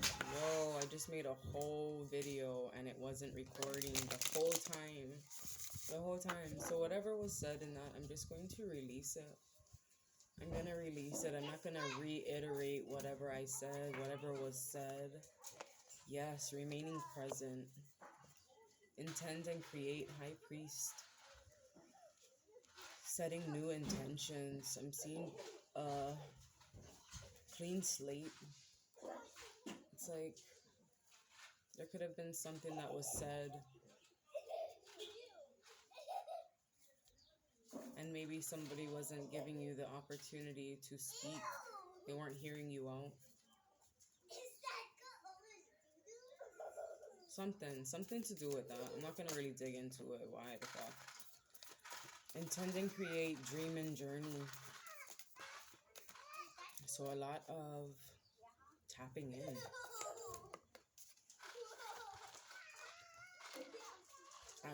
Whoa, I just made a whole video and it wasn't recording the whole time. So whatever was said in that, I'm just going to release it. I'm going to release it. I'm not going to reiterate whatever I said, whatever was said. Yes, remaining present. Intend and create, High Priest. Setting new intentions. I'm seeing a clean slate. It's like there could have been something that was said and maybe somebody wasn't giving you the opportunity to speak. They weren't hearing you out. Something to do with that. I'm not going to really dig into it. Why the fuck? Intend and create, dream and journey. So a lot of tapping in.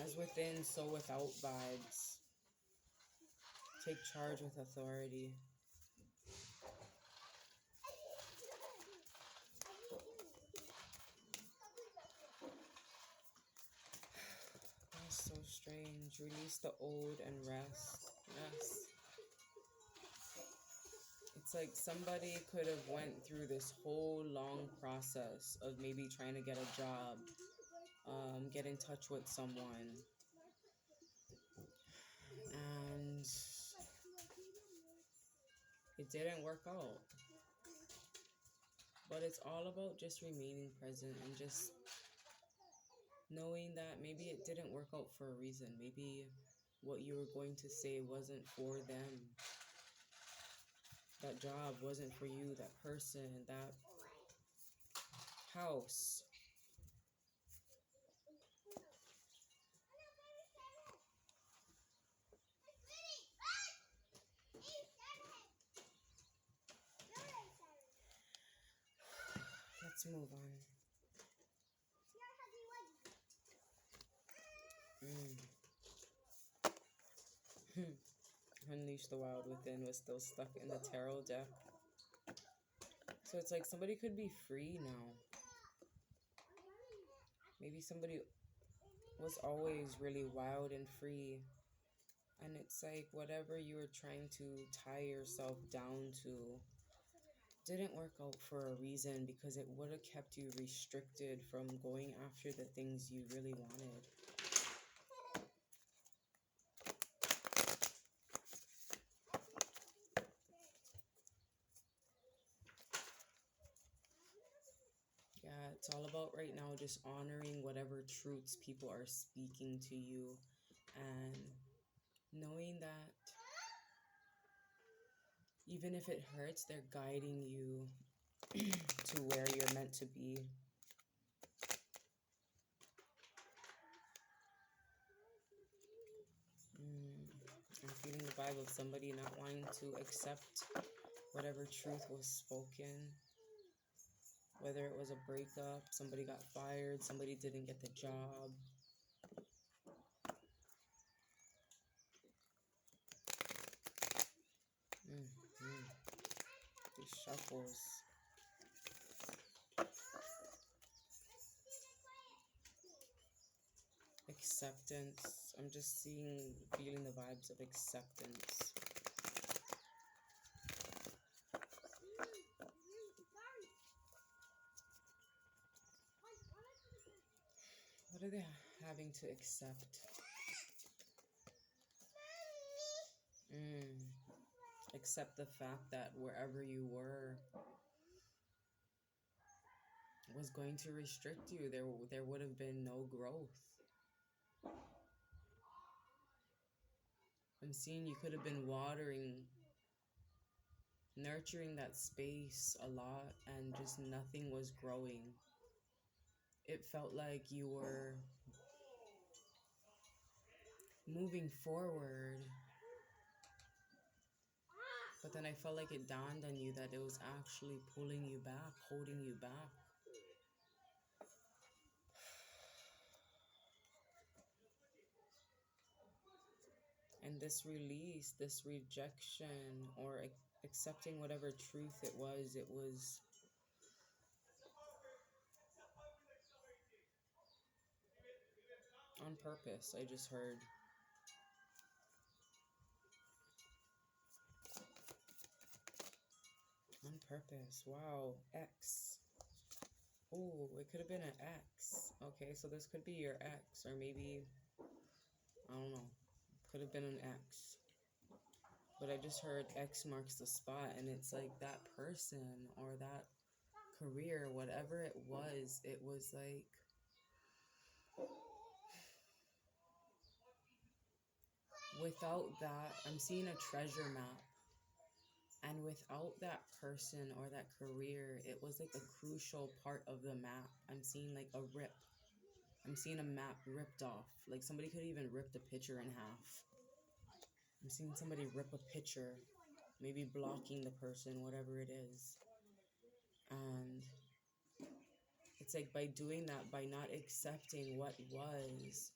As within, so without vibes. Take charge with authority. That's so strange. Release the old and rest. Yes. It's like somebody could have went through this whole long process of maybe trying to get a job, get in touch with someone, and it didn't work out. But it's all about just remaining present and just knowing that maybe it didn't work out for a reason. Maybe what you were going to say wasn't for them. That job wasn't for you, that person, that house. Let's move on. Unleash the Wild Within was still stuck in the tarot deck. So it's like somebody could be free now. Maybe somebody was always really wild and free. And it's like whatever you were trying to tie yourself down to didn't work out for a reason, because it would have kept you restricted from going after the things you really wanted. Yeah, it's all about right now just honoring whatever truths people are speaking to you and knowing that even if it hurts, they're guiding you to where you're meant to be. I'm feeling the vibe of somebody not wanting to accept whatever truth was spoken. Whether it was a breakup, somebody got fired, somebody didn't get the job. These shuffles. Acceptance. I'm just feeling the vibes of acceptance. What are they having to accept? Accept the fact that wherever you were was going to restrict you. There would have been no growth. I'm seeing you could have been nurturing that space a lot, and just nothing was growing. It felt like you were moving forward, but then I felt like it dawned on you that it was actually pulling you back, holding you back. And this release, this rejection, or accepting whatever truth it was on purpose, I just heard. On purpose. Wow. X. Oh, it could have been an X. Okay, so this could be your ex, or maybe, I don't know. Could have been an X. But I just heard X marks the spot, and it's like that person or that career, whatever it was like, without that, I'm seeing a treasure map. And without that person or that career, it was like a crucial part of the map. I'm seeing like a rip. I'm seeing a map ripped off. Like somebody could even rip the picture in half. I'm seeing somebody rip a picture, maybe blocking the person, whatever it is. And it's like by doing that, by not accepting what was,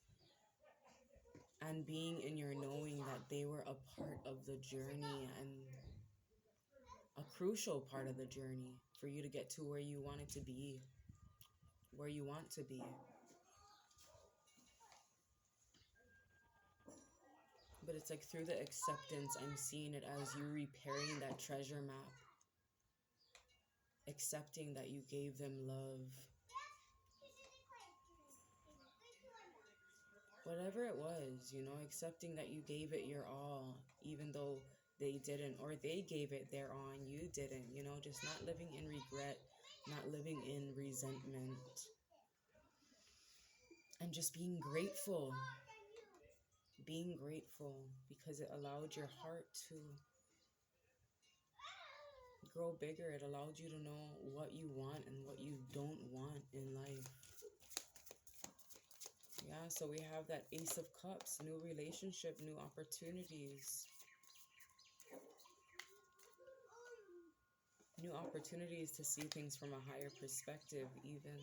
and being in your knowing that they were a part of the journey and a crucial part of the journey for you to get to where you wanted to be, where you want to be. But it's like through the acceptance, I'm seeing it as you repairing that treasure map, accepting that you gave them love. Whatever it was, accepting that you gave it your all, even though they didn't, or they gave it their all and you didn't, just not living in regret, not living in resentment, and just being grateful because it allowed your heart to grow bigger. It allowed you to know what you want and what you don't want in life. Yeah, so we have that Ace of Cups, new relationship, new opportunities. New opportunities to see things from a higher perspective, even.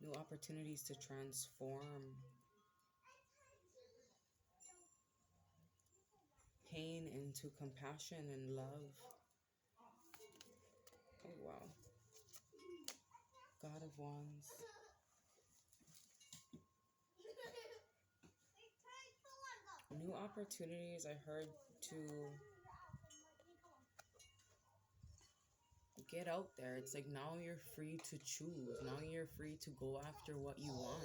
New opportunities to transform pain into compassion and love. Oh, wow. God of Wands. New opportunities, I heard, to get out there. It's like now you're free to choose. Now you're free to go after what you want.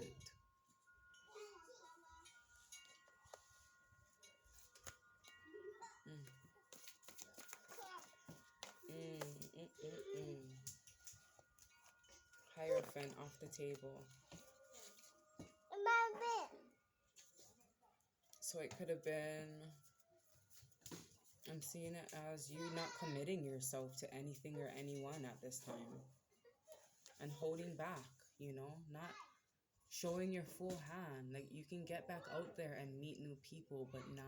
Hierophant off the table. So it could have been, I'm seeing it as you not committing yourself to anything or anyone at this time. And holding back, not showing your full hand. Like you can get back out there and meet new people, but not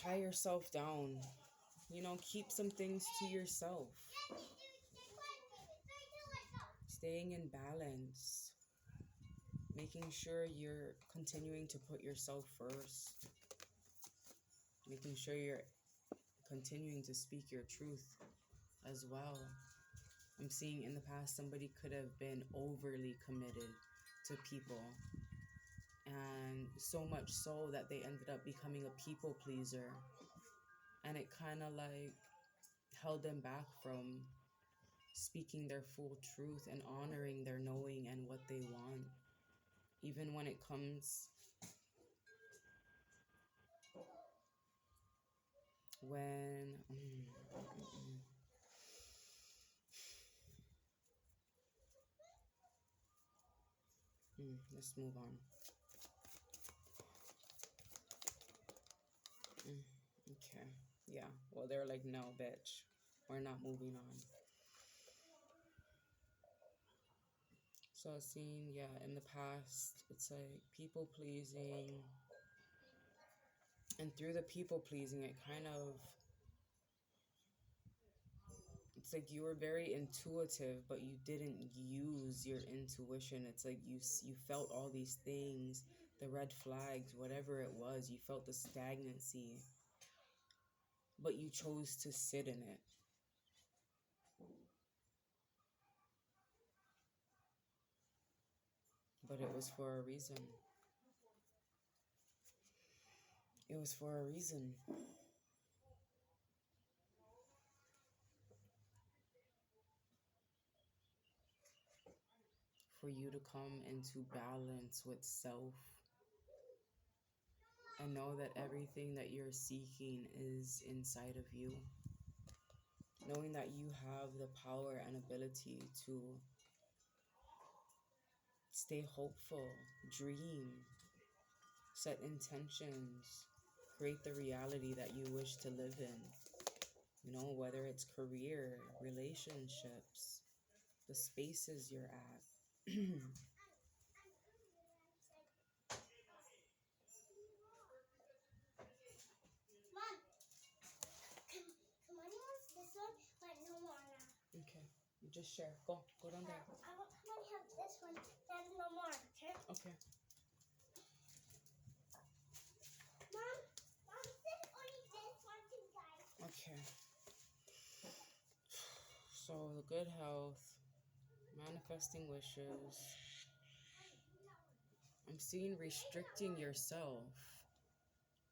tie yourself down. Keep some things to yourself. Staying in balance. Making sure you're continuing to put yourself first. Making sure you're continuing to speak your truth as well. I'm seeing in the past somebody could have been overly committed to people. And so much so that they ended up becoming a people pleaser. And it kind of like held them back from speaking their full truth and honoring their knowing and what they want. Even when it comes let's move on. Okay. Yeah. Well, they're like, no, bitch. We're not moving on. So I've seen, in the past, it's like people pleasing. And through the people pleasing, it kind of, it's like you were very intuitive, but you didn't use your intuition. It's like you felt all these things the red flags, whatever it was. You felt the stagnancy, but you chose to sit in it. But it was for a reason. It was for a reason. For you to come into balance with self and know that everything that you're seeking is inside of you. Knowing that you have the power and ability to stay hopeful, dream, set intentions, create the reality that you wish to live in. You know, whether it's career, relationships, the spaces you're at. Okay, you just share. Go down there. Mommy have this one. Dad, no more. Okay. Okay. Mom said only this one to guys. Okay. So the good health, manifesting wishes. I'm seeing restricting yourself.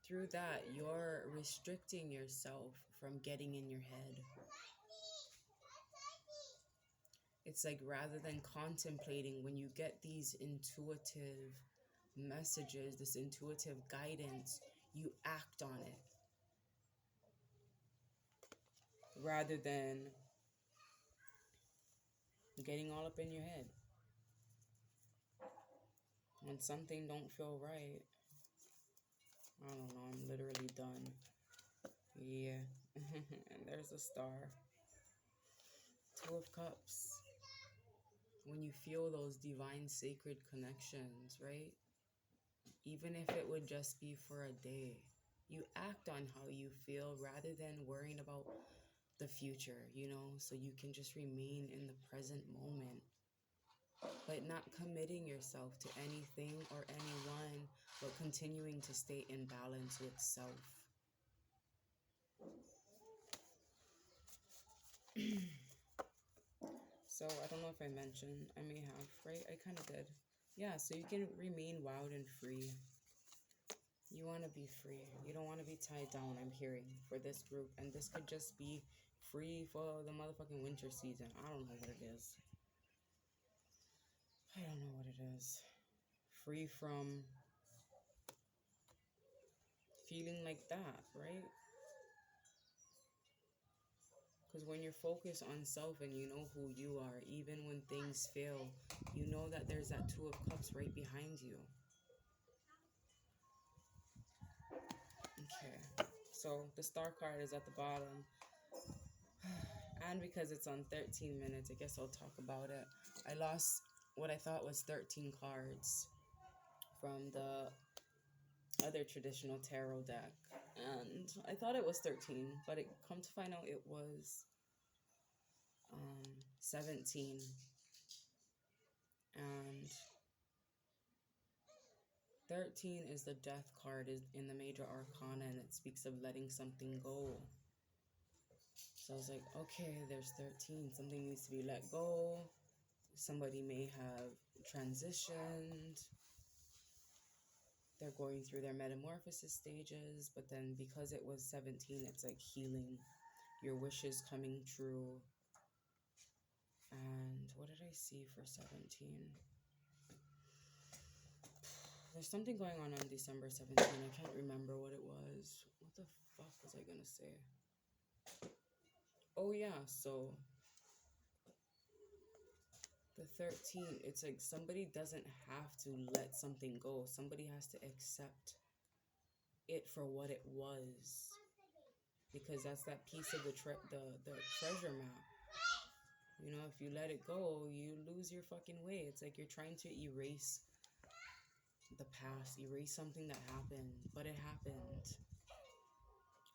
Through that, you're restricting yourself from getting in your head. It's like rather than contemplating, when you get these intuitive messages, this intuitive guidance, you act on it. Rather than getting all up in your head. When something don't feel right, I don't know, I'm literally done. Yeah. And there's a star. Two of Cups. When you feel those divine sacred connections, right? Even if it would just be for a day, you act on how you feel rather than worrying about the future, you know, so you can just remain in the present moment, but not committing yourself to anything or anyone, but continuing to stay in balance with self. So I don't know if I mentioned, I may have, right? I kind of did. Yeah, so you can remain wild and free. You want to be free. You don't want to be tied down, I'm hearing, for this group. And this could just be free for the motherfucking winter season. I don't know what it is. I don't know what it is. Free from feeling like that, right? Because when you're focused on self and you know who you are, even when things fail, you know that there's that Two of Cups right behind you. Okay, so the star card is at the bottom. And because it's on 13 minutes, I guess I'll talk about it. I lost what I thought was 13 cards from the other traditional tarot deck. And I thought it was 13, but it come to find out it was 17. And 13 is the Death card in the Major Arcana, and it speaks of letting something go. So I was like, okay, there's 13. Something needs to be let go. Somebody may have transitioned. They're going through their metamorphosis stages, but then because it was 17, it's like healing, your wishes coming true. And what did I see for 17? There's something going on December 17. I can't remember what it was. What the fuck was I gonna say? Oh yeah, so the 13, it's like somebody doesn't have to let something go. Somebody has to accept it for what it was. Because that's that piece of the treasure map. You know, if you let it go, you lose your fucking way. It's like you're trying to erase the past, erase something that happened, but it happened.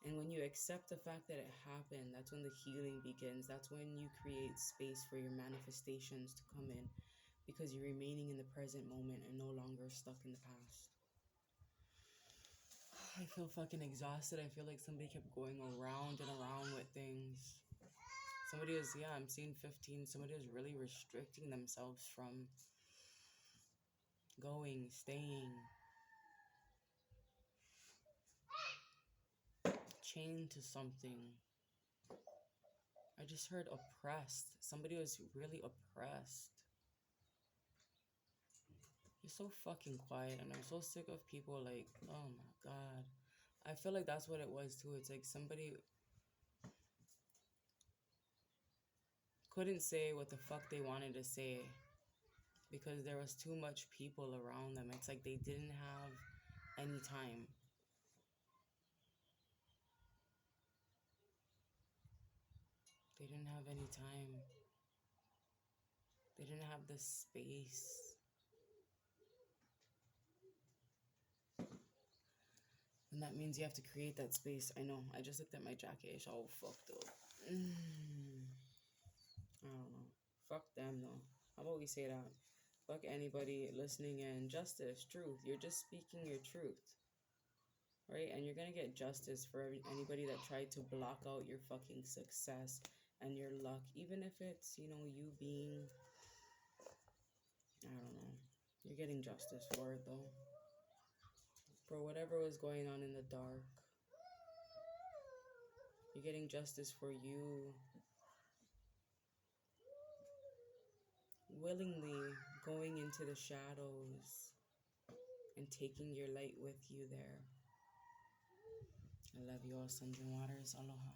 And when you accept the fact that it happened, that's when the healing begins. That's when you create space for your manifestations to come in, because you're remaining in the present moment and no longer stuck in the past. I feel fucking exhausted. I feel like somebody kept going around and around with things. Somebody was, yeah, I'm seeing 15. Somebody was really restricting themselves from going, staying, chained to something. I just heard oppressed. Somebody was really oppressed. You're so fucking quiet, and I'm so sick of people like, oh my god. I feel like that's what it was too. It's like somebody couldn't say what the fuck they wanted to say because there was too much people around them. It's like they didn't have any time. They didn't have any time. They didn't have the space. And that means you have to create that space. I know. I just looked at my jacket. It's all fucked up. I don't know. Fuck them, though. How about we say that? Fuck anybody listening in. Justice, truth. You're just speaking your truth. Right? And you're gonna get justice for anybody that tried to block out your fucking success and your luck. Even if it's, you know, you being... I don't know. You're getting justice for it, though. For whatever was going on in the dark. You're getting justice for you willingly going into the shadows and taking your light with you there. I love you all, sons and waters. Aloha.